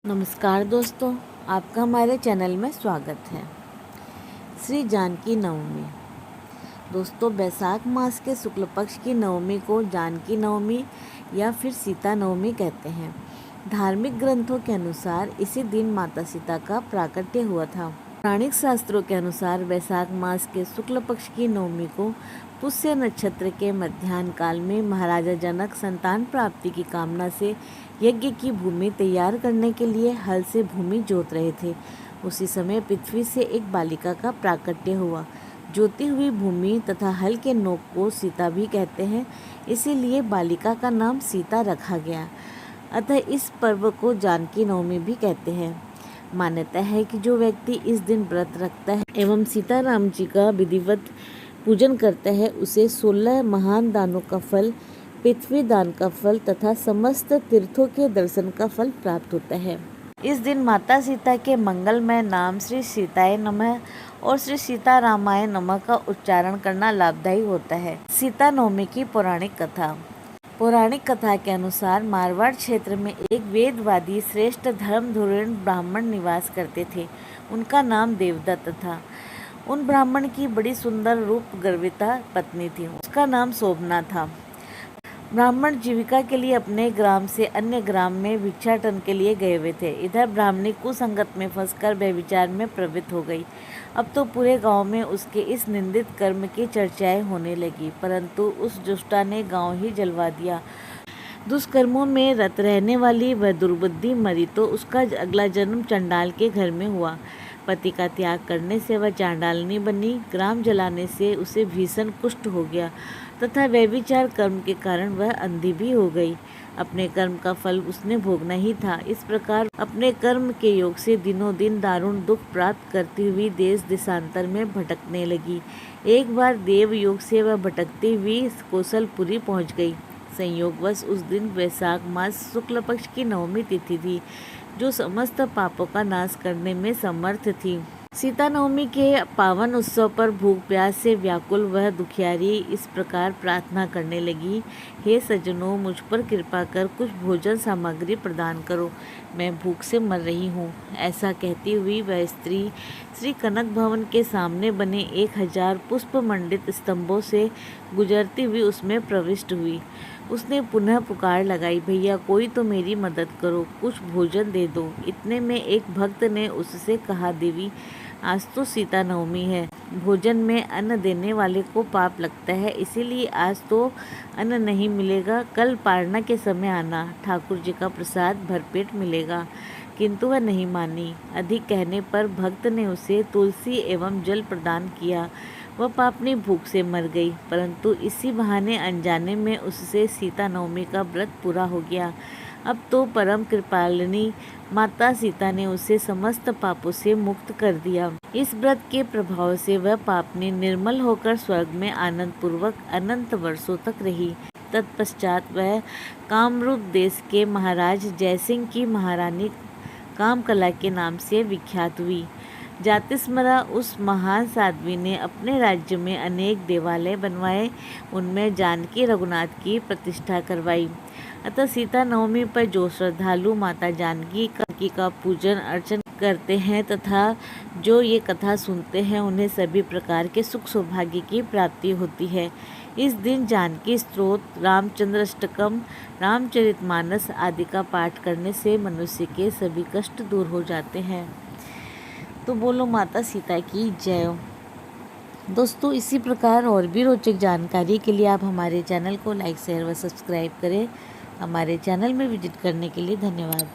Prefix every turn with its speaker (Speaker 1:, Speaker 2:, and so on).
Speaker 1: नमस्कार दोस्तों, आपका हमारे चैनल में स्वागत है। श्री जानकी नवमी। दोस्तों, बैसाख मास के शुक्ल पक्ष की नवमी को जानकी नवमी या फिर सीता नवमी कहते हैं। धार्मिक ग्रंथों के अनुसार इसी दिन माता सीता का प्राकट्य हुआ था। पौराणिक शास्त्रों के अनुसार बैसाख मास के शुक्ल पक्ष की नवमी को पुष्य नक्षत्र के मध्याह्न काल में महाराजा जनक संतान प्राप्ति की कामना से यज्ञ की भूमि तैयार करने के लिए हल से भूमि जोत रहे थे। उसी समय पृथ्वी से एक बालिका का प्राकट्य हुआ। जोती हुई भूमि तथा हल के नोक को सीता भी कहते हैं, इसीलिए बालिका का नाम सीता रखा गया। अतः इस पर्व को जानकी नवमी भी कहते हैं। मान्यता है कि जो व्यक्ति इस दिन व्रत रखता है एवं सीताराम जी का विधिवत पूजन करता है, उसे 16 महान दानों का फल, पृथ्वी दान का फल तथा समस्त तीर्थों के दर्शन का फल प्राप्त होता है। इस दिन माता सीता के मंगलमय नाम श्री सीताय नमः और श्री सीता रामाय नमः का उच्चारण करना लाभदायी होता है। सीता नवमी की पौराणिक कथा। पौराणिक कथा के अनुसार मारवाड़ क्षेत्र में एक वेदवादी श्रेष्ठ धर्मधुरीण ब्राह्मण निवास करते थे। उनका नाम देवदत्त था। उन ब्राह्मण की बड़ी सुंदर रूप गर्विता पत्नी थी। उसका नाम शोभना था। ब्राह्मण जीविका के लिए अपने ग्राम से अन्य ग्राम में भिक्षाटन के लिए गए हुए थे। इधर ब्राह्मणी कुसंगत में फंसकर व्यभिचार में प्रवृत्त हो गई। अब तो पूरे गांव में उसके इस निंदित कर्म की चर्चाएं होने लगी, परंतु उस दुष्टा ने गांव ही जलवा दिया। दुष्कर्मों में रत रहने वाली वह दुर्बुद्धि मरी तो उसका अगला जन्म चंडाल के घर में हुआ। पति का त्याग करने से वह चांडालनी बनी। ग्राम जलाने से उसे भीषण कुष्ठ हो गया तथा व्यभिचार कर्म के कारण वह अंधी भी हो गई। अपने कर्म का फल उसने भोगना ही था। इस प्रकार अपने कर्म के योग से दिनों दिन दारुण दुख प्राप्त करती हुई देश देशांतर में भटकने लगी। एक बार देव योग से वह भटकती हुई कौशलपुरी पहुंच गई। संयोगवश उस दिन वैशाख मास शुक्ल पक्ष की नवमी तिथि थी, जो समस्त पापों का नाश करने में समर्थ थी। सीता नवमी के पावन उत्सव पर भूख प्यास से व्याकुल वह दुखियारी इस प्रकार प्रार्थना करने लगी, हे सज्जनों, मुझ पर कृपा कर कुछ भोजन सामग्री प्रदान करो, मैं भूख से मर रही हूँ। ऐसा कहती हुई वह स्त्री श्री कनक भवन के सामने बने 1000 पुष्प मंडित स्तंभों से गुजरती हुई उसमें प्रविष्ट हुई। उसने पुनः पुकार लगाई, भैया कोई तो मेरी मदद करो, कुछ भोजन दे दो। इतने में एक भक्त ने उससे कहा, देवी आज तो सीता नवमी है, भोजन में अन्न देने वाले को पाप लगता है, इसीलिए आज तो अन्न नहीं मिलेगा, कल पारना के समय आना, ठाकुर जी का प्रसाद भरपेट मिलेगा। किंतु वह नहीं मानी। अधिक कहने पर भक्त ने उसे तुलसी एवं जल प्रदान किया। वह पापनी भूख से मर गई, परंतु इसी बहाने अनजाने में उससे सीता नवमी का व्रत पूरा हो गया। अब तो परम कृपालिनी माता सीता ने उसे समस्त पापों से मुक्त कर दिया। इस व्रत के प्रभाव से वह पापनी निर्मल होकर स्वर्ग में आनंद पूर्वक अनंत वर्षों तक रही। तत्पश्चात वह कामरूप देश के महाराज जयसिंह की महारानी कामकला के नाम से विख्यात हुई। जातिस्मरा उस महान साध्वी ने अपने राज्य में अनेक देवालय बनवाए, उनमें जानकी रघुनाथ की प्रतिष्ठा करवाई। अतः सीता नवमी पर जो श्रद्धालु माता जानकी का पूजन अर्चन करते हैं तथा जो ये कथा सुनते हैं, उन्हें सभी प्रकार के सुख सौभाग्य की प्राप्ति होती है। इस दिन जानकी स्तोत्र, रामचंद्र अष्टकम, रामचरितमानस आदि का पाठ करने से मनुष्य के सभी कष्ट दूर हो जाते हैं। तो बोलो माता सीता की जय। दोस्तों, इसी प्रकार और भी रोचक जानकारी के लिए आप हमारे चैनल को लाइक शेयर व सब्सक्राइब करें। हमारे चैनल में विजिट करने के लिए धन्यवाद।